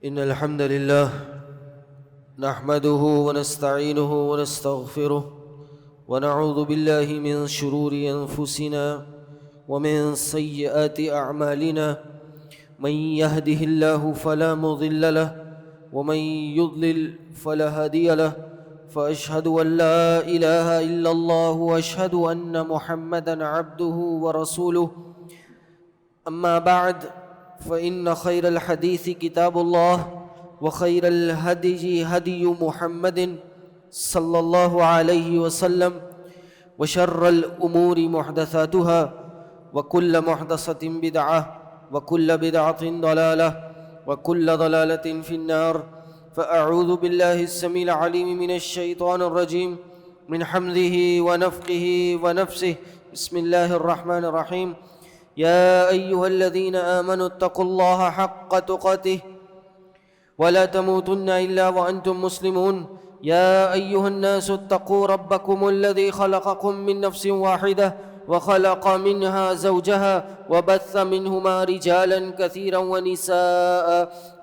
إن الحمد لله نحمده ونستعينه ونستغفره ونعوذ بالله من شرور أنفسنا ومن سيئات أعمالنا من يهده الله فلا مضل له ومن يضلل فلا هادي له فأشهد أن لا إله إلا الله وأشهد أن محمدًا عبده ورسوله أما بعد فإن خير الحديث كتاب الله وخير الهدي هدي محمد صلى الله عليه وسلم وشر الأمور محدثاتها وكل محدثة بدعة وكل بدعة ضلالة وكل ضلالة في النار. فأعوذ بالله السميع العليم من الشيطان الرجيم من حمده ونفخه ونفسه. بسم الله الرحمن الرحيم. يا أيها الذين آمنوا اتقوا الله حق تقاته ولا تموتن إلا وأنتم مسلمون. يا أيها الناس اتقوا ربكم الذي خلقكم من نفس واحدة وخلق منها زوجها وبث منهما رجالا كثيرا ونساء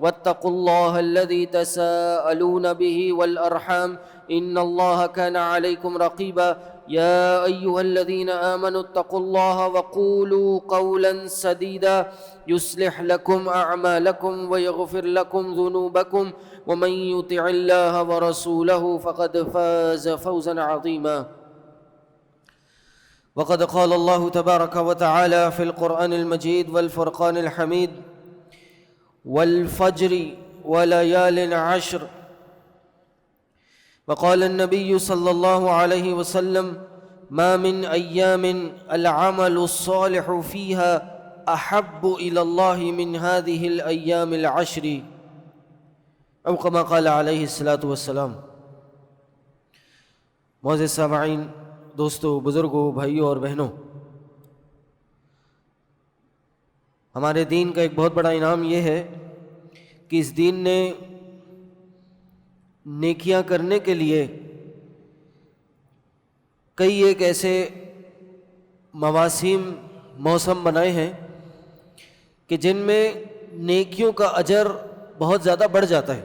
واتقوا الله الذي تساءلون به والأرحام إن الله كان عليكم رقيبا. يا أيها الذين آمنوا اتقوا الله وقولوا قولا سديدا يصلح لكم أعمالكم ويغفر لكم ذنوبكم ومن يطع الله ورسوله فقد فاز فوزا عظيما. وقد قال الله تبارك وتعالى في القرآن المجيد والفرقان الحميد والفجر وليال عشر. وقال النبي صلى الله عليه وسلم ما من أيام العمل الصالح فيها أحب إلى الله من هذه الأيام العشر أو كما قال عليه الصلاة والسلام. معزز سامعین، دوستو، بزرگوں، بھائیوں اور بہنوں، ہمارے دین کا ایک بہت بڑا انعام یہ ہے کہ اس دین نے نیکیاں کرنے کے لیے کئی ایک ایسے موسم بنائے ہیں کہ جن میں نیکیوں کا اجر بہت زیادہ بڑھ جاتا ہے.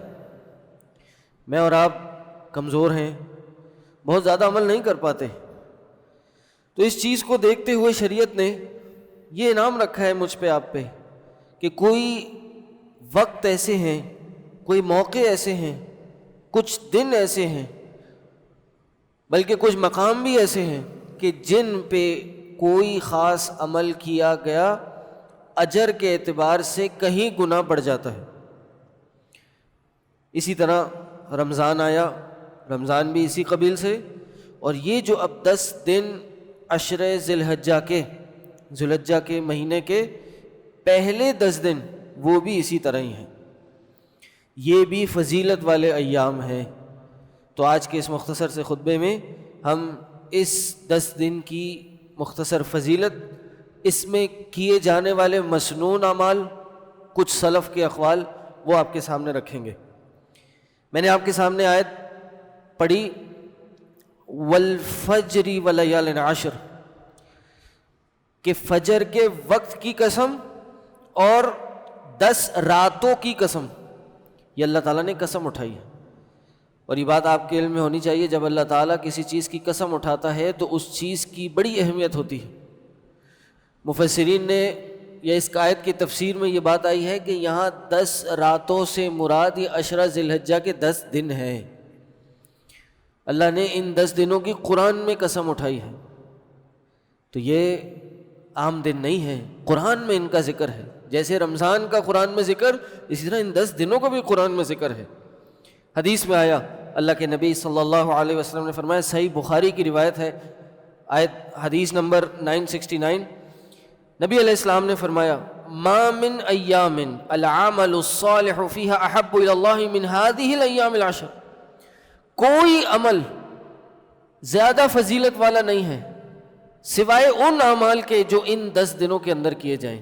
میں اور آپ کمزور ہیں، بہت زیادہ عمل نہیں کر پاتے، تو اس چیز کو دیکھتے ہوئے شریعت نے یہ انعام رکھا ہے مجھ پہ، آپ پہ، کہ کوئی وقت ایسے ہیں، کوئی موقع ایسے ہیں، کچھ دن ایسے ہیں، بلکہ کچھ مقام بھی ایسے ہیں کہ جن پہ کوئی خاص عمل کیا گیا اجر کے اعتبار سے کہیں گنا بڑھ جاتا ہے. اسی طرح رمضان آیا، رمضان بھی اسی قبیل سے، اور یہ جو اب 10 دن عشرِ ذی الحجہ کے مہینے کے پہلے 10 دن وہ بھی اسی طرح ہی ہیں، یہ بھی فضیلت والے ایام ہیں. تو آج کے اس مختصر سے خطبے میں ہم اس 10 دن کی مختصر فضیلت، اس میں کیے جانے والے مسنون اعمال، کچھ سلف کے اقوال، وہ آپ کے سامنے رکھیں گے. میں نے آپ کے سامنے آیت پڑھی والفجر ولیال عشر، کہ فجر کے وقت کی قسم اور 10 راتوں کی قسم. یہ اللہ تعالیٰ نے قسم اٹھائی ہے، اور یہ بات آپ کے علم میں ہونی چاہیے، جب اللہ تعالیٰ کسی چیز کی قسم اٹھاتا ہے تو اس چیز کی بڑی اہمیت ہوتی ہے. مفسرین نے یا اس آیت کی تفسیر میں یہ بات آئی ہے کہ یہاں 10 راتوں سے مراد یہ عشرہ ذی الحجہ کے 10 دن ہیں. اللہ نے ان 10 دنوں کی قرآن میں قسم اٹھائی ہے، تو یہ عام دن نہیں ہے، قرآن میں ان کا ذکر ہے. جیسے رمضان کا قرآن میں ذکر، اسی طرح ان 10 دنوں کا بھی قرآن میں ذکر ہے. حدیث میں آیا، اللہ کے نبی صلی اللہ علیہ وسلم نے فرمایا، صحیح بخاری کی روایت ہے، حدیث نمبر 969، نبی علیہ السلام نے فرمایا ما من ایام العمل الصالح فیہا احب الی اللہ من هذه الایام العشر. کوئی عمل زیادہ فضیلت والا نہیں ہے سوائے ان اعمال کے جو ان 10 دنوں کے اندر کیے جائیں.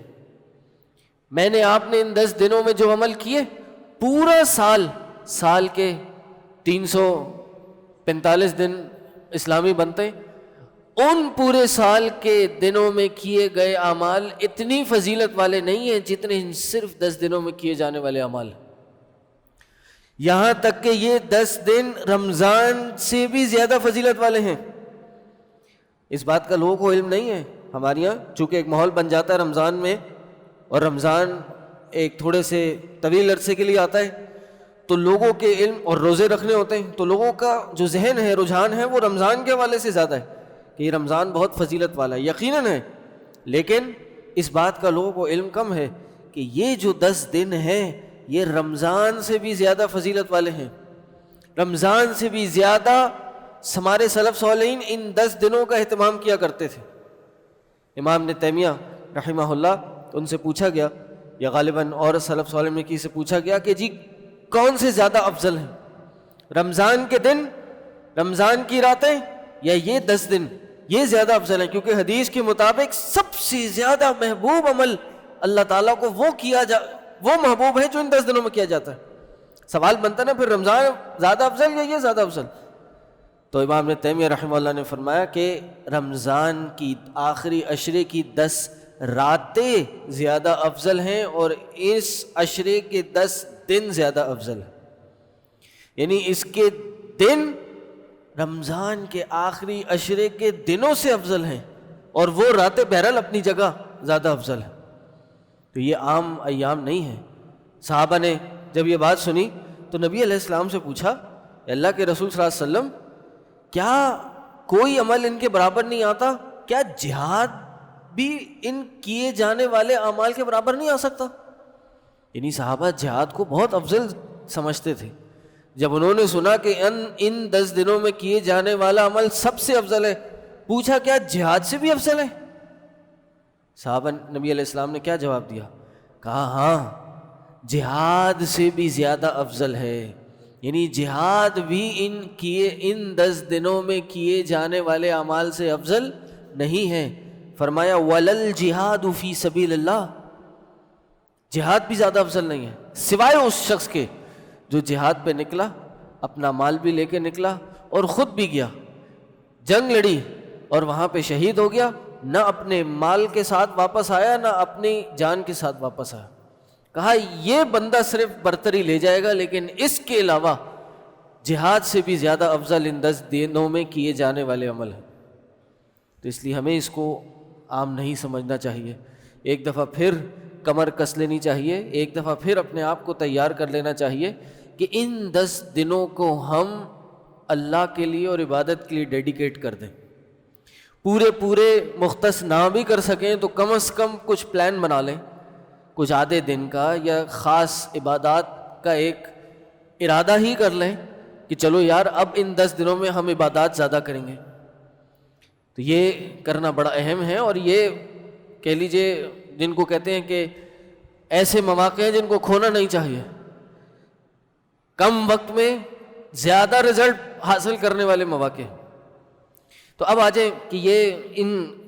میں نے آپ نے ان 10 دنوں میں جو عمل کیے، پورا سال کے 345 دن اسلامی بنتے، ان پورے سال کے دنوں میں کیے گئے اعمال اتنی فضیلت والے نہیں ہیں جتنے صرف 10 دنوں میں کیے جانے والے اعمال. یہاں تک کہ یہ 10 دن رمضان سے بھی زیادہ فضیلت والے ہیں۔ اس بات کا لوگوں کو علم نہیں ہے۔ ہمارے یہاں چونکہ ایک ماحول بن جاتا ہے رمضان میں، اور رمضان ایک تھوڑے سے طویل عرصے کے لیے آتا ہے، تو لوگوں کے علم اور روزے رکھنے ہوتے ہیں، تو لوگوں کا جو ذہن ہے، رجحان ہے، وہ رمضان کے حوالے سے زیادہ ہے کہ یہ رمضان بہت فضیلت والا ہے۔ یقیناً ہے، لیکن اس بات کا لوگوں کو علم کم ہے کہ یہ جو 10 دن ہیں یہ رمضان سے بھی زیادہ فضیلت والے ہیں۔ رمضان سے بھی زیادہ ہمارے سلف صالحین ان 10 دنوں کا اہتمام کیا کرتے تھے۔ امام ابن تیمیہ رحمہ اللہ، ان سے پوچھا گیا، یا غالباً اور سلف صالحین میں کسی سے پوچھا گیا کہ جی کون سے زیادہ افضل ہیں، رمضان کے دن، رمضان کی راتیں، یا یہ 10 دن؟ یہ زیادہ افضل ہیں، کیونکہ حدیث کے مطابق سب سے زیادہ محبوب عمل اللہ تعالیٰ کو وہ محبوب ہے جو ان 10 دنوں میں کیا جاتا ہے۔ سوال بنتا نا پھر رمضان زیادہ افضل یا یہ زیادہ افضل؟ تو امام ابن تیمیہ رحمہ اللہ نے فرمایا کہ رمضان کی آخری عشرے کی 10 راتیں زیادہ افضل ہیں، اور اس عشرے کے 10 دن زیادہ افضل ہیں۔ یعنی اس کے دن رمضان کے آخری عشرے کے دنوں سے افضل ہیں، اور وہ راتیں بہرحال اپنی جگہ زیادہ افضل ہیں۔ تو یہ عام ایام نہیں ہیں۔ صحابہ نے جب یہ بات سنی تو نبی علیہ السلام سے پوچھا، اللہ کے رسول صلی اللہ علیہ وسلم، کیا کوئی عمل ان کے برابر نہیں آتا؟ کیا جہاد بھی ان کیے جانے والے اعمال کے برابر نہیں آ سکتا؟ یعنی صحابہ جہاد کو بہت افضل سمجھتے تھے۔ جب انہوں نے سنا کہ ان 10 دنوں میں کیے جانے والا عمل سب سے افضل ہے، پوچھا کیا جہاد سے بھی افضل ہے؟ صحابہ نبی علیہ السلام نے کیا جواب دیا؟ کہا ہاں، جہاد سے بھی زیادہ افضل ہے۔ یعنی جہاد بھی ان 10 دنوں میں کیے جانے والے اعمال سے افضل نہیں ہے۔ فرمایا وَلَلْ جِهَادُ فِي سَبِيلِ اللَّهِ، جہاد بھی زیادہ افضل نہیں ہے، سوائے اس شخص کے جو جہاد پہ نکلا، اپنا مال بھی لے کے نکلا اور خود بھی گیا، جنگ لڑی اور وہاں پہ شہید ہو گیا، نہ اپنے مال کے ساتھ واپس آیا نہ اپنی جان کے ساتھ واپس آیا۔ کہا یہ بندہ صرف برتری لے جائے گا، لیکن اس کے علاوہ جہاد سے بھی زیادہ افضل ان 10 دنوں میں کیے جانے والے عمل ہیں۔ تو اس لیے ہمیں اس کو عام نہیں سمجھنا چاہیے، ایک دفعہ پھر کمر کس لینی چاہیے، ایک دفعہ پھر اپنے آپ کو تیار کر لینا چاہیے کہ ان 10 دنوں کو ہم اللہ کے لیے اور عبادت کے لیے ڈیڈیکیٹ کر دیں۔ پورے مختص نہ بھی کر سکیں تو کم از کم کچھ پلان بنا لیں، کچھ آدھے دن کا یا خاص عبادات کا ایک ارادہ ہی کر لیں کہ چلو یار اب ان 10 دنوں میں ہم عبادات زیادہ کریں گے۔ تو یہ کرنا بڑا اہم ہے، اور یہ کہہ لیجئے جن کو کہتے ہیں کہ ایسے مواقع ہیں جن کو کھونا نہیں چاہیے، کم وقت میں زیادہ رزلٹ حاصل کرنے والے مواقع۔ تو اب آ جائیں کہ یہ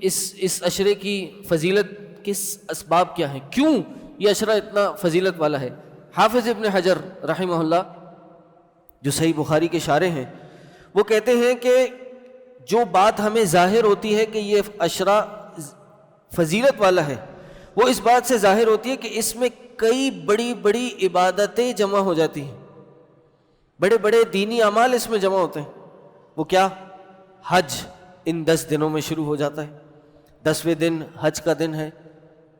اس عشرے کی فضیلت کس اسباب کیا ہیں، کیوں یہ عشرہ اتنا فضیلت والا ہے۔ حافظ ابن حجر رحمہ اللہ جو صحیح بخاری کے شارح ہیں، وہ کہتے ہیں کہ جو بات ہمیں ظاہر ہوتی ہے کہ یہ عشرہ فضیلت والا ہے، وہ اس بات سے ظاہر ہوتی ہے کہ اس میں کئی بڑی بڑی عبادتیں جمع ہو جاتی ہیں، بڑے بڑے دینی اعمال اس میں جمع ہوتے ہیں۔ وہ کیا؟ حج ان 10 دنوں میں شروع ہو جاتا ہے، 10ویں دن حج کا دن ہے،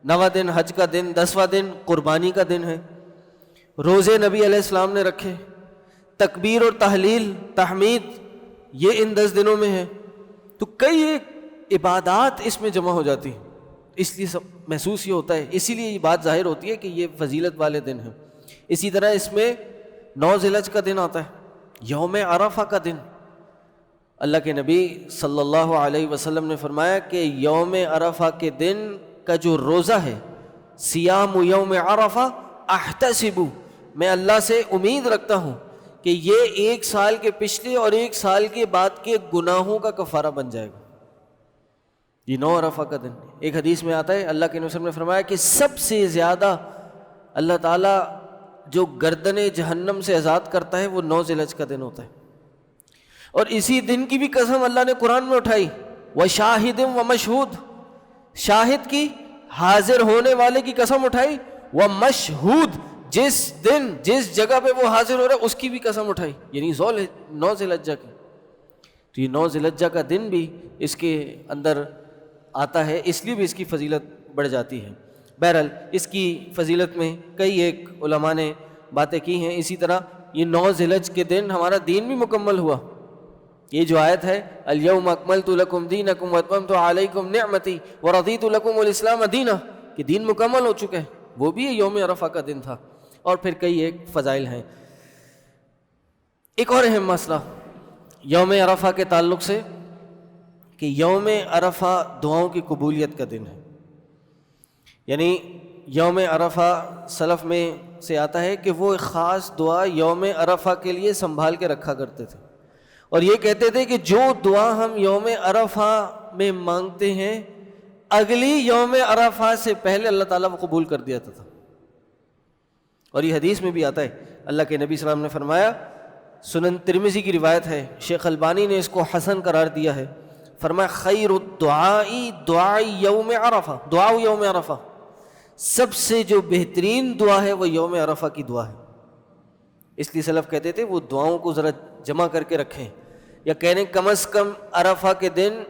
9واں دن حج کا دن، 10واں دن قربانی کا دن ہے، روزے نبی علیہ السلام نے رکھے، تکبیر اور تحلیل تحمید یہ ان 10 دنوں میں ہے، تو کئی عبادات اس میں جمع ہو جاتی ہیں، اس لیے سب محسوس یہ ہوتا ہے، اسی لیے یہ بات ظاہر ہوتی ہے کہ یہ فضیلت والے دن ہیں۔ اسی طرح اس میں 9 ذی الحج کا دن آتا ہے، یوم عرفہ کا دن۔ اللہ کے نبی صلی اللہ علیہ وسلم نے فرمایا کہ یوم عرفہ کے دن کا جو روزہ ہے، صیام یوم عرفہ احتسب، میں اللہ سے امید رکھتا ہوں کہ یہ 1 سال کے پچھلے اور 1 سال کے بعد کے گناہوں کا کفارہ بن جائے گا۔ یہ 9 عرفہ کا دن، ایک حدیث میں آتا ہے اللہ کے نبی صلی اللہ علیہ وسلم نے فرمایا کہ سب سے زیادہ اللہ تعالیٰ جو گردن جہنم سے آزاد کرتا ہے وہ 9 ذی الحج کا دن ہوتا ہے۔ اور اسی دن کی بھی قسم اللہ نے قرآن میں اٹھائی، وَشَاهِدٍ وَمَشْهُودٍ، شاہد کی، حاضر ہونے والے کی قسم اٹھائی، وَمَشْهُود، جس دن جس جگہ پہ وہ حاضر ہو رہا ہے اس کی بھی قسم اٹھائی، یعنی 9 ذی الحجہ کی. تو یہ 9 ذی الحجہ کا دن بھی اس کے اندر آتا ہے، اس لیے بھی اس کی فضیلت بڑھ جاتی ہے. بہرحال اس کی فضیلت میں کئی ایک علماء نے باتیں کی ہیں. اسی طرح یہ 9 ذی الحجہ کے دن ہمارا دین بھی مکمل ہوا. یہ جو آیت ہے الیوم اکملت لکم دینکم واتممت علیکم نعمتی ورضیت لکم الاسلام دینا، کہ دین مکمل ہو چکا ہے، وہ بھی یوم عرفہ کا دن تھا. اور پھر کئی ایک فضائل ہیں. ایک اور اہم مسئلہ یوم عرفہ کے تعلق سے کہ یوم عرفہ دعاؤں کی قبولیت کا دن ہے. یعنی یوم عرفہ سلف میں سے آتا ہے کہ وہ ایک خاص دعا یوم عرفہ کے لیے سنبھال کے رکھا کرتے تھے، اور یہ کہتے تھے کہ جو دعا ہم یوم عرفہ میں مانگتے ہیں اگلی یوم عرفہ سے پہلے اللہ تعالیٰ وہ قبول کر دیا تھا. اور یہ حدیث میں بھی آتا ہے، اللہ کے نبی صلی اللہ علیہ وسلم نے فرمایا، سنن ترمذی کی روایت ہے، شیخ البانی نے اس کو حسن قرار دیا ہے، فرمایا خیر الدعاء دعاء یوم عرفہ، دعاء یوم عرفہ، سب سے جو بہترین دعا ہے وہ یوم عرفہ کی دعا ہے. اس لیے سلف کہتے تھے وہ دعاؤں کو ذرا جمع کر کے رکھیں، یا کہنے کم از کم عرفہ کے دن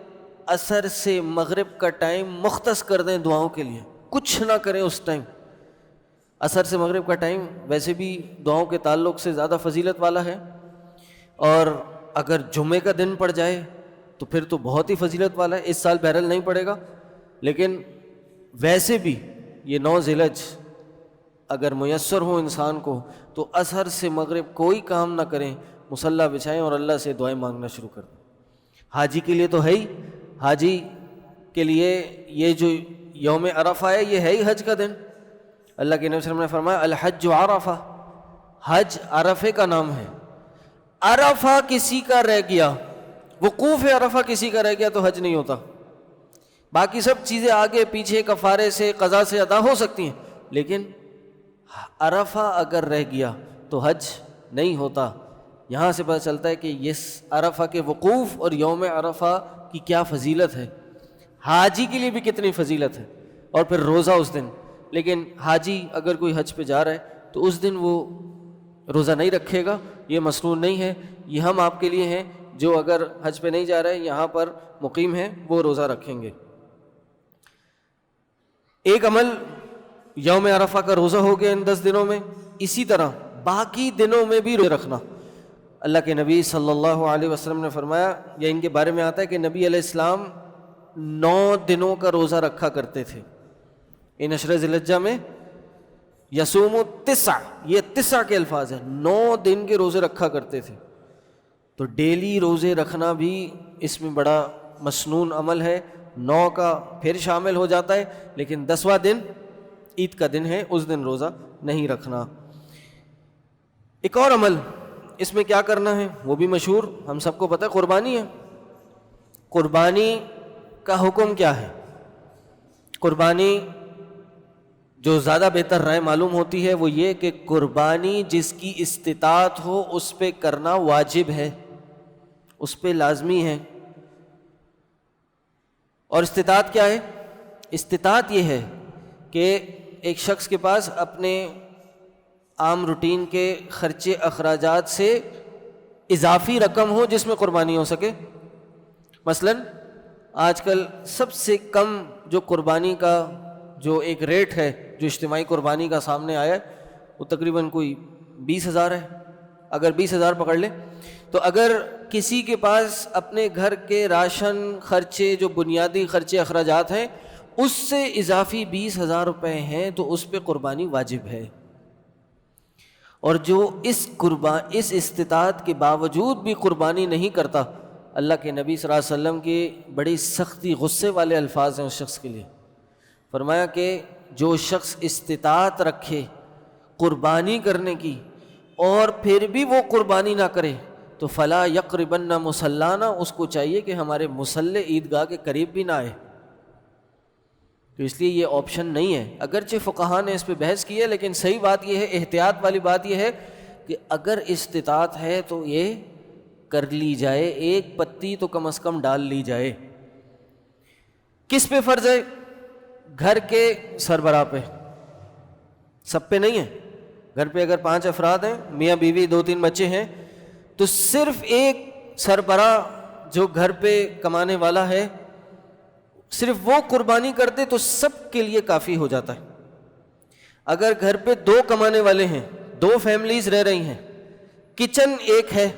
عصر سے مغرب کا ٹائم مختص کر دیں دعاؤں کے لیے، کچھ نہ کریں اس ٹائم. عصر سے مغرب کا ٹائم ویسے بھی دعاؤں کے تعلق سے زیادہ فضیلت والا ہے، اور اگر جمعے کا دن پڑ جائے تو پھر تو بہت ہی فضیلت والا ہے. اس سال بہرحال نہیں پڑے گا، لیکن ویسے بھی یہ 9 ذی الحجہ اگر میسر ہو انسان کو تو عصر سے مغرب کوئی کام نہ کریں، مصلی بچھائیں اور اللہ سے دعائیں مانگنا شروع کر دیں. حاجی کے لیے تو ہے ہی، حاجی کے لیے یہ جو یوم عرفہ ہے یہ ہے ہی حج کا دن. اللہ کے نبی صلی اللہ علیہ وسلم نے فرمایا الحج عرفہ، حج عرفے کا نام ہے. عرفہ کسی کا رہ گیا، وقوف عرفہ کسی کا رہ گیا تو حج نہیں ہوتا. باقی سب چیزیں آگے پیچھے کفارے سے قضا سے ادا ہو سکتی ہیں، لیکن عرفہ اگر رہ گیا تو حج نہیں ہوتا. یہاں سے پتہ چلتا ہے کہ اس عرفہ کے وقوف اور یوم عرفہ کی کیا فضیلت ہے، حاجی کے لیے بھی کتنی فضیلت ہے. اور پھر روزہ اس دن، لیکن حاجی اگر کوئی حج پہ جا رہا ہے تو اس دن وہ روزہ نہیں رکھے گا، یہ مسنون نہیں ہے. یہ ہم آپ کے لیے ہیں جو اگر حج پہ نہیں جا رہے یہاں پر مقیم ہیں وہ روزہ رکھیں گے. ایک عمل یوم عرفہ کا روزہ ہو گیا ان 10 دنوں میں. اسی طرح باقی دنوں میں بھی روزہ رکھنا. اللہ کے نبی صلی اللہ علیہ وسلم نے فرمایا، یا ان کے بارے میں آتا ہے کہ نبی علیہ السلام 9 دنوں کا روزہ رکھا کرتے تھے. ان 10 ذی الحجہ میں یصوم 9، یہ 9 کے الفاظ ہیں، 9 دن کے روزے رکھا کرتے تھے. تو ڈیلی روزے رکھنا بھی اس میں بڑا مسنون عمل ہے. 9 کا پھر شامل ہو جاتا ہے، لیکن 10واں دن عید کا دن ہے، اس دن روزہ نہیں رکھنا. ایک اور عمل اس میں کیا کرنا ہے وہ بھی مشہور، ہم سب کو پتہ ہے، قربانی ہے. قربانی کا حکم کیا ہے؟ قربانی جو زیادہ بہتر رائے معلوم ہوتی ہے وہ یہ کہ قربانی جس کی استطاعت ہو اس پہ کرنا واجب ہے، اس پہ لازمی ہے. اور استطاعت کیا ہے؟ استطاعت یہ ہے کہ ایک شخص کے پاس اپنے عام روٹین کے خرچے اخراجات سے اضافی رقم ہو جس میں قربانی ہو سکے. مثلا آج کل سب سے کم جو قربانی کا جو ایک ریٹ ہے جو اجتماعی قربانی کا سامنے آیا ہے وہ تقریباً کوئی 20,000 ہے. اگر 20,000 پکڑ لیں تو اگر کسی کے پاس اپنے گھر کے راشن خرچے جو بنیادی خرچے اخراجات ہیں اس سے اضافی 20,000 روپے ہیں تو اس پہ قربانی واجب ہے. اور جو اس استطاعت کے باوجود بھی قربانی نہیں کرتا، اللہ کے نبی صلی اللہ علیہ وسلم کے بڑی سختی غصے والے الفاظ ہیں اس شخص کے لیے. فرمایا کہ جو شخص استطاعت رکھے قربانی کرنے کی اور پھر بھی وہ قربانی نہ کرے تو فلا یقربن مصلانا، اس کو چاہیے کہ ہمارے مصلی عیدگاہ کے قریب بھی نہ آئے. تو اس لیے یہ آپشن نہیں ہے. اگرچہ فقہاء نے اس پہ بحث کی ہے، لیکن صحیح بات یہ ہے، احتیاط والی بات یہ ہے کہ اگر استطاعت ہے تو یہ کر لی جائے، ایک پتی تو کم از کم ڈال لی جائے. کس پہ فرض ہے؟ گھر کے سربراہ پہ، سب پہ نہیں ہے. گھر پہ اگر 5 افراد ہیں، میاں بیوی 2-3 بچے ہیں، تو صرف ایک سربراہ جو گھر پہ کمانے والا ہے، صرف وہ قربانی کرتے تو سب کے لیے کافی ہو جاتا ہے۔ اگر گھر پہ 2 کمانے والے ہیں، 2 فیملیز رہ رہی ہیں، کچن ایک ہے،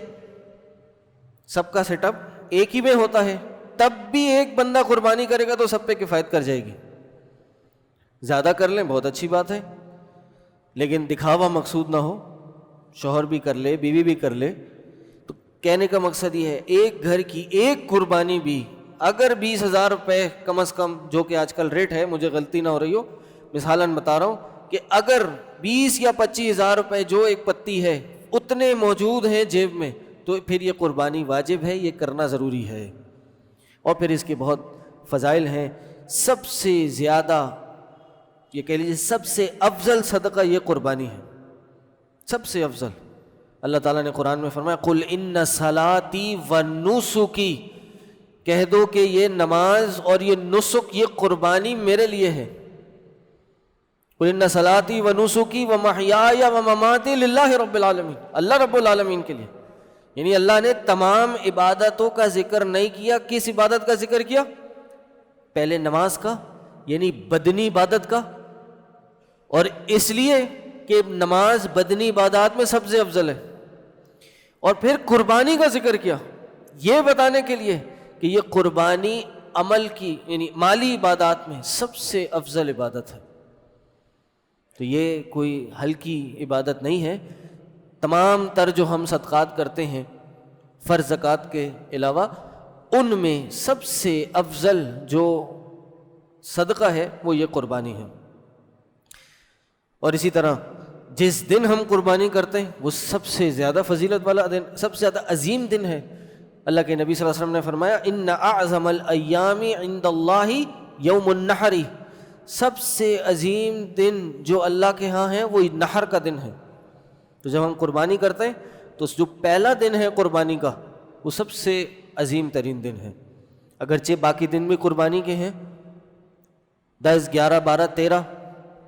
سب کا سیٹ اپ ایک ہی میں ہوتا ہے، تب بھی ایک بندہ قربانی کرے گا تو سب پہ کفایت کر جائے گی۔ زیادہ کر لیں بہت اچھی بات ہے، لیکن دکھاوا مقصود نہ ہو، شوہر بھی کر لے، بیوی بھی کر لے۔ تو کہنے کا مقصد یہ ہے، ایک گھر کی ایک قربانی بھی اگر 20,000 روپے کم از کم، جو کہ آج کل ریٹ ہے، مجھے غلطی نہ ہو رہی ہو، مثالاً بتا رہا ہوں کہ اگر 20 یا 25,000 روپے جو ایک پتی ہے اتنے موجود ہیں جیب میں، تو پھر یہ قربانی واجب ہے، یہ کرنا ضروری ہے۔ اور پھر اس کے بہت فضائل ہیں۔ سب سے زیادہ، یہ کہہ لیجیے سب سے افضل صدقہ یہ قربانی ہے، سب سے افضل۔ اللہ تعالیٰ نے قرآن میں فرمایا قُلْ إِنَّ صَلَاتِي وَنُسُكِي، کہہ دو کہ یہ نماز اور یہ نسک، یہ قربانی میرے لیے ہے۔ قُلْ إِنَّ صَلَاتِي وَنُسُكِي وَمَحْيَايَ وَمَمَاتِي لِلَّهِ رَبِّ الْعَالَمِينَ، اللہ رب العالمین کے لیے۔ یعنی اللہ نے تمام عبادتوں کا ذکر نہیں کیا، کس عبادت کا ذکر کیا؟ پہلے نماز کا، یعنی بدنی عبادت کا، اور اس لیے کہ نماز بدنی عبادات میں سب سے افضل ہے، اور پھر قربانی کا ذکر کیا یہ بتانے کے لیے کہ یہ قربانی عمل کی، یعنی مالی عبادات میں سب سے افضل عبادت ہے۔ تو یہ کوئی ہلکی عبادت نہیں ہے۔ تمام تر جو ہم صدقات کرتے ہیں فرض زکوٰۃ کے علاوہ، ان میں سب سے افضل جو صدقہ ہے وہ یہ قربانی ہے۔ اور اسی طرح جس دن ہم قربانی کرتے ہیں وہ سب سے زیادہ فضیلت والا دن، سب سے زیادہ عظیم دن ہے۔ اللہ کے نبی صلی اللہ علیہ وسلم نے فرمایا ان اعظم الایام عند اللہ یوم النحر، سب سے عظیم دن جو اللہ کے ہاں ہے وہ نحر کا دن ہے۔ تو جب ہم قربانی کرتے ہیں تو جو پہلا دن ہے قربانی کا وہ سب سے عظیم ترین دن ہے۔ اگرچہ باقی دن بھی قربانی کے ہیں، 10، 11، 12، 13،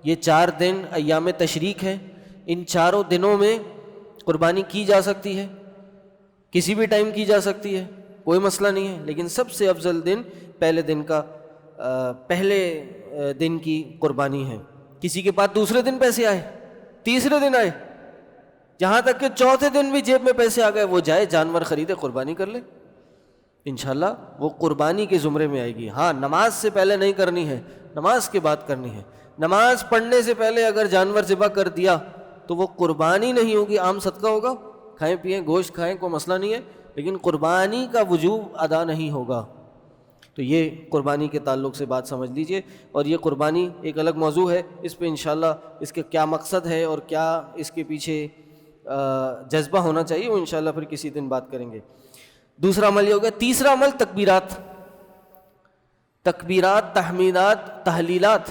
یہ 4 دن ایام تشریق ہیں۔ ان چاروں دنوں میں قربانی کی جا سکتی ہے، کسی بھی ٹائم کی جا سکتی ہے، کوئی مسئلہ نہیں ہے، لیکن سب سے افضل دن پہلے دن کا، پہلے دن کی قربانی ہے۔ کسی کے پاس دوسرے دن پیسے آئے، تیسرے دن آئے، جہاں تک کہ چوتھے دن بھی جیب میں پیسے آ گئے، وہ جائے جانور خریدے، قربانی کر لے، انشاءاللہ وہ قربانی کے زمرے میں آئے گی۔ ہاں نماز سے پہلے نہیں کرنی ہے، نماز کے بعد کرنی ہے۔ نماز پڑھنے سے پہلے اگر جانور ذبح کر دیا تو وہ قربانی نہیں ہوگی، عام صدقہ ہوگا، کھائیں پئیں، گوشت کھائیں، کوئی مسئلہ نہیں ہے، لیکن قربانی کا وجوب ادا نہیں ہوگا۔ تو یہ قربانی کے تعلق سے بات سمجھ لیجئے۔ اور یہ قربانی ایک الگ موضوع ہے، اس پہ انشاءاللہ اس کے کیا مقصد ہے اور کیا اس کے پیچھے جذبہ ہونا چاہیے، وہ انشاءاللہ پھر کسی دن بات کریں گے۔ دوسرا عمل یہ ہو گیا۔ تیسرا عمل تکبیرات، تکبیرات، تحمیدات، تحلیلات۔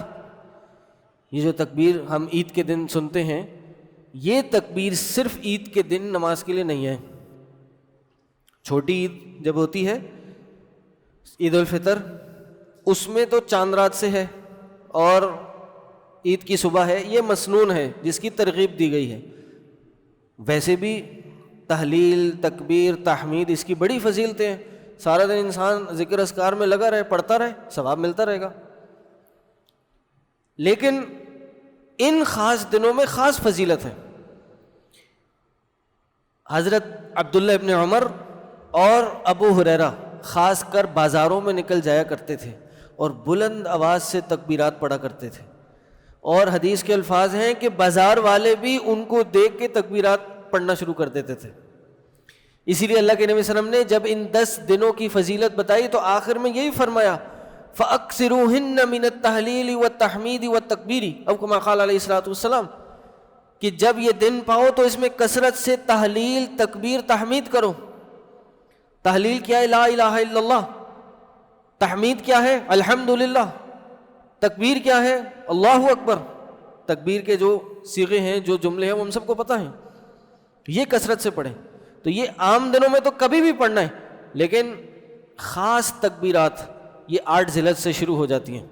یہ جو تکبیر ہم عید کے دن سنتے ہیں، یہ تکبیر صرف عید کے دن نماز کے لیے نہیں ہے۔ چھوٹی عید جب ہوتی ہے، عید الفطر، اس میں تو چاند رات سے ہے اور عید کی صبح ہے، یہ مسنون ہے جس کی ترغیب دی گئی ہے۔ ویسے بھی تحلیل، تکبیر، تحمید، اس کی بڑی فضیلتیں ہیں۔ سارا دن انسان ذکر اذکار میں لگا رہے، پڑھتا رہے، ثواب ملتا رہے گا۔ لیکن ان خاص دنوں میں خاص فضیلت ہے۔ حضرت عبداللہ ابن عمر اور ابو ہریرہ خاص کر بازاروں میں نکل جایا کرتے تھے اور بلند آواز سے تکبیرات پڑھا کرتے تھے، اور حدیث کے الفاظ ہیں کہ بازار والے بھی ان کو دیکھ کے تکبیرات پڑھنا شروع کر دیتے تھے۔ اسی لیے اللہ کے نبی صلی اللہ علیہ وسلم نے جب ان 10 دنوں کی فضیلت بتائی تو آخر میں یہی فرمایا فَأَكْثِرُوهُنَّ مِنَ التَّحْلِيلِ وَالتَّحْمِيدِ وَالتَّكْبِيرِ، او کما قال علیہ الصلوۃ والسلام، کہ جب یہ دن پاؤ تو اس میں کثرت سے تحلیل، تکبیر، تحمید کرو۔ تحلیل کیا ہے؟ لا الہ الا اللہ۔ تحمید کیا ہے؟ الحمدللہ۔ تکبیر کیا ہے؟ اللہ اکبر۔ تکبیر کے جو صیغے ہیں، جو جملے ہیں، وہ ہم سب کو پتہ ہیں، یہ کثرت سے پڑھیں۔ تو یہ عام دنوں میں تو کبھی بھی پڑھنا ہے، لیکن خاص تکبیرات یہ 8 ذی الحجہ سے شروع ہو جاتی ہیں۔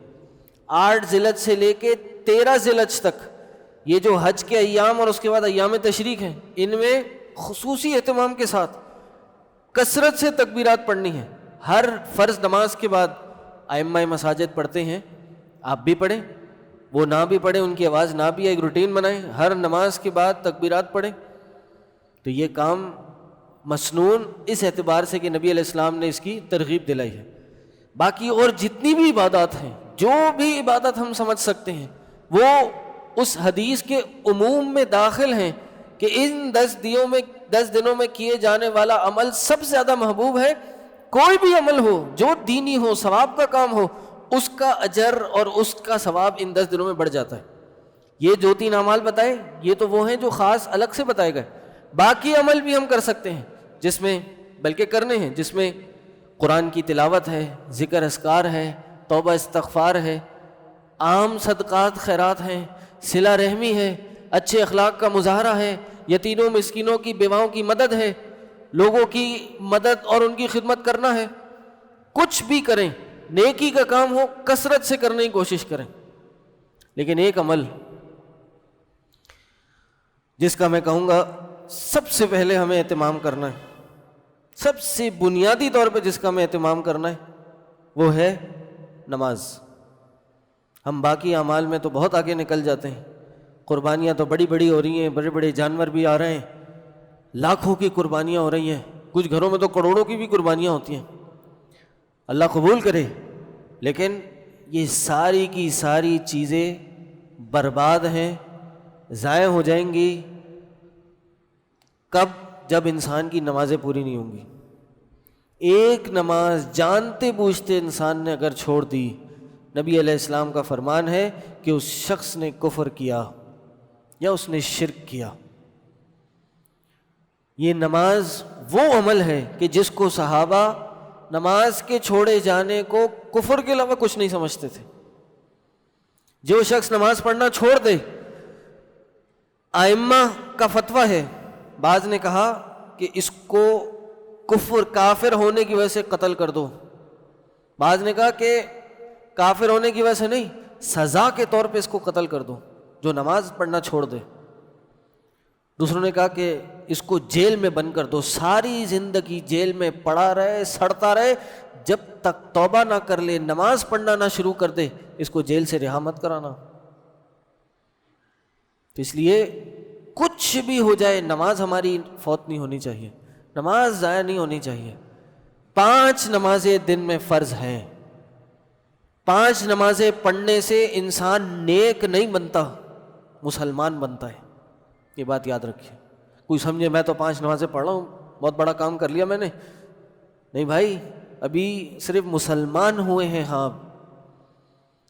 8 ذی الحجہ سے لے کے 13 ذی الحجہ تک یہ جو حج کے ایام اور اس کے بعد ایام تشریق ہیں، ان میں خصوصی اہتمام کے ساتھ کثرت سے تکبیرات پڑھنی ہے۔ ہر فرض نماز کے بعد ائمہ مساجد پڑھتے ہیں، آپ بھی پڑھیں، وہ نہ بھی پڑھیں، ان کی آواز نہ بھی، ایک روٹین بنائیں، ہر نماز کے بعد تکبیرات پڑھیں۔ تو یہ کام مسنون اس اعتبار سے کہ نبی علیہ السلام نے اس کی ترغیب دلائی ہے۔ باقی اور جتنی بھی عبادات ہیں، جو بھی عبادت ہم سمجھ سکتے ہیں، وہ اس حدیث کے عموم میں داخل ہیں کہ ان 10 دنوں میں کیے جانے والا عمل سب سے زیادہ محبوب ہے۔ کوئی بھی عمل ہو جو دینی ہو، ثواب کا کام ہو، اس کا اجر اور اس کا ثواب ان 10 دنوں میں بڑھ جاتا ہے۔ یہ جو 3 اعمال بتائے یہ تو وہ ہیں جو خاص الگ سے بتائے گئے۔ باقی عمل بھی ہم کر سکتے ہیں جس میں، بلکہ کرنے ہیں، جس میں قرآن کی تلاوت ہے، ذکر اذکار ہے، توبہ استغفار ہے، عام صدقات خیرات ہیں، صلہ رحمی ہے، اچھے اخلاق کا مظاہرہ ہے، یتیموں مسکینوں کی بیواؤں کی مدد ہے، لوگوں کی مدد اور ان کی خدمت کرنا ہے۔ کچھ بھی کریں، نیکی کا کام ہو، کثرت سے کرنے کی کوشش کریں۔ لیکن ایک عمل جس کا میں کہوں گا سب سے پہلے ہمیں اہتمام کرنا ہے، سب سے بنیادی طور پہ جس کا ہمیں اہتمام کرنا ہے، وہ ہے نماز۔ ہم باقی اعمال میں تو بہت آگے نکل جاتے ہیں، قربانیاں تو بڑی بڑی ہو رہی ہیں، بڑے بڑے جانور بھی آ رہے ہیں، لاکھوں کی قربانیاں ہو رہی ہیں، کچھ گھروں میں تو کروڑوں کی بھی قربانیاں ہوتی ہیں، اللہ قبول کرے۔ لیکن یہ ساری کی ساری چیزیں برباد ہیں، ضائع ہو جائیں گی کب؟ جب انسان کی نمازیں پوری نہیں ہوں گی۔ ایک نماز جانتے بوجھتے انسان نے اگر چھوڑ دی، نبی علیہ السلام کا فرمان ہے کہ اس شخص نے کفر کیا یا اس نے شرک کیا۔ یہ نماز وہ عمل ہے کہ جس کو صحابہ نماز کے چھوڑے جانے کو کفر کے علاوہ کچھ نہیں سمجھتے تھے۔ جو شخص نماز پڑھنا چھوڑ دے، ائمہ کا فتویٰ ہے، بعض نے کہا کہ اس کو کفر، کافر ہونے کی وجہ سے قتل کر دو، بعض نے کہا کہ کافر ہونے کی وجہ سے نہیں، سزا کے طور پہ اس کو قتل کر دو جو نماز پڑھنا چھوڑ دے۔ دوسروں نے کہا کہ اس کو جیل میں بند کر دو، ساری زندگی جیل میں پڑا رہے، سڑتا رہے، جب تک توبہ نہ کر لے، نماز پڑھنا نہ شروع کر دے، اس کو جیل سے رہا مت کرانا۔ تو اس لیے کچھ بھی ہو جائے نماز ہماری فوت نہیں ہونی چاہیے، نماز ضائع نہیں ہونی چاہیے۔ 5 نمازیں دن میں فرض ہیں، 5 نمازیں پڑھنے سے انسان نیک نہیں بنتا، مسلمان بنتا ہے، یہ بات یاد رکھیے۔ کوئی سمجھے میں تو 5 نمازیں پڑھ رہا ہوں، بہت بڑا کام کر لیا میں نے، نہیں بھائی، ابھی صرف مسلمان ہوئے ہیں، ہاں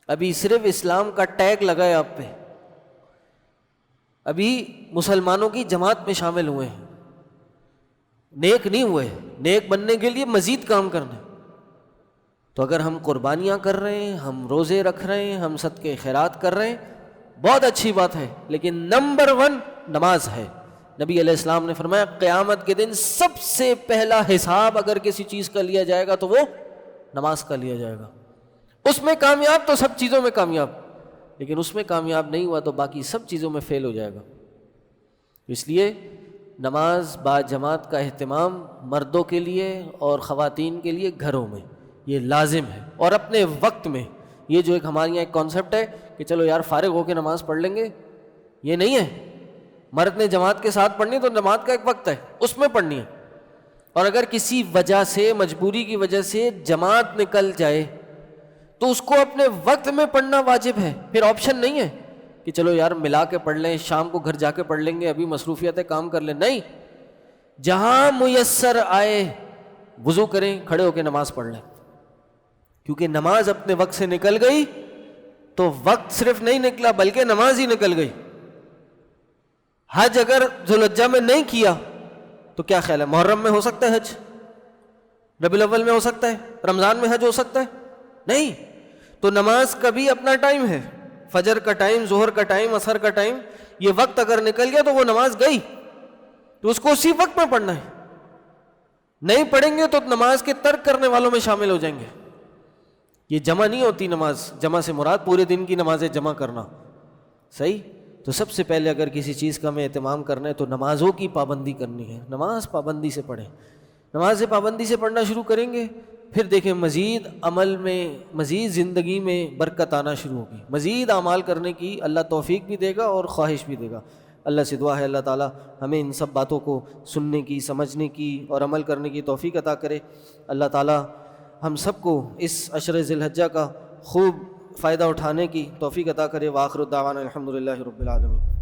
ابھی صرف اسلام کا ٹیگ لگا ہے آپ پہ، ابھی مسلمانوں کی جماعت میں شامل ہوئے ہیں، نیک نہیں ہوئے۔ نیک بننے کے لیے مزید کام کرنا ہے۔ تو اگر ہم قربانیاں کر رہے ہیں، ہم روزے رکھ رہے ہیں، ہم صدقے خیرات کر رہے ہیں، بہت اچھی بات ہے، لیکن نمبر 1 نماز ہے۔ نبی علیہ السلام نے فرمایا قیامت کے دن سب سے پہلا حساب اگر کسی چیز کا لیا جائے گا تو وہ نماز کا لیا جائے گا۔ اس میں کامیاب تو سب چیزوں میں کامیاب، لیکن اس میں کامیاب نہیں ہوا تو باقی سب چیزوں میں فیل ہو جائے گا۔ اس لیے نماز با جماعت کا اہتمام مردوں کے لیے اور خواتین کے لیے گھروں میں یہ لازم ہے، اور اپنے وقت میں۔ یہ جو ایک ہمارے یہاں ایک کانسیپٹ ہے کہ چلو یار فارغ ہو کے نماز پڑھ لیں گے، یہ نہیں ہے۔ مرد نے جماعت کے ساتھ پڑھنی تو جماعت کا ایک وقت ہے، اس میں پڑھنی ہے، اور اگر کسی وجہ سے، مجبوری کی وجہ سے جماعت نکل جائے تو اس کو اپنے وقت میں پڑھنا واجب ہے۔ پھر آپشن نہیں ہے کہ چلو یار ملا کے پڑھ لیں، شام کو گھر جا کے پڑھ لیں گے، ابھی مصروفیت ہے کام کر لیں، نہیں، جہاں میسر آئے وضو کریں، کھڑے ہو کے نماز پڑھ لیں، کیونکہ نماز اپنے وقت سے نکل گئی تو وقت صرف نہیں نکلا بلکہ نماز ہی نکل گئی۔ حج اگر ذوالحجہ میں نہیں کیا تو کیا خیال ہے محرم میں ہو سکتا ہے حج؟ ربیع الاول میں ہو سکتا ہے؟ رمضان میں حج ہو سکتا ہے؟ نہیں۔ تو نماز کا بھی اپنا ٹائم ہے، فجر کا ٹائم، ظہر کا ٹائم، عصر کا ٹائم، یہ وقت اگر نکل گیا تو وہ نماز گئی، تو اس کو اسی وقت میں پڑھنا ہے۔ نہیں پڑھیں گے تو نماز کے ترک کرنے والوں میں شامل ہو جائیں گے۔ یہ جمع نہیں ہوتی نماز، جمع سے مراد پورے دن کی نمازیں جمع کرنا، صحیح؟ تو سب سے پہلے اگر کسی چیز کا ہمیں اہتمام کرنا ہے تو نمازوں کی پابندی کرنی ہے، نماز پابندی سے پڑھیں، نماز پابندی سے پڑھنا شروع کریں گے، پھر دیکھیں مزید عمل میں، مزید زندگی میں برکت آنا شروع ہوگی، مزید اعمال کرنے کی اللہ توفیق بھی دے گا اور خواہش بھی دے گا۔ اللہ سے دعا ہے اللہ تعالیٰ ہمیں ان سب باتوں کو سننے کی، سمجھنے کی اور عمل کرنے کی توفیق عطا کرے۔ اللہ تعالیٰ ہم سب کو اس عشر ذی الحجہ کا خوب فائدہ اٹھانے کی توفیق عطا کرے۔ وآخر دعوانا الحمدللہ رب العالمین۔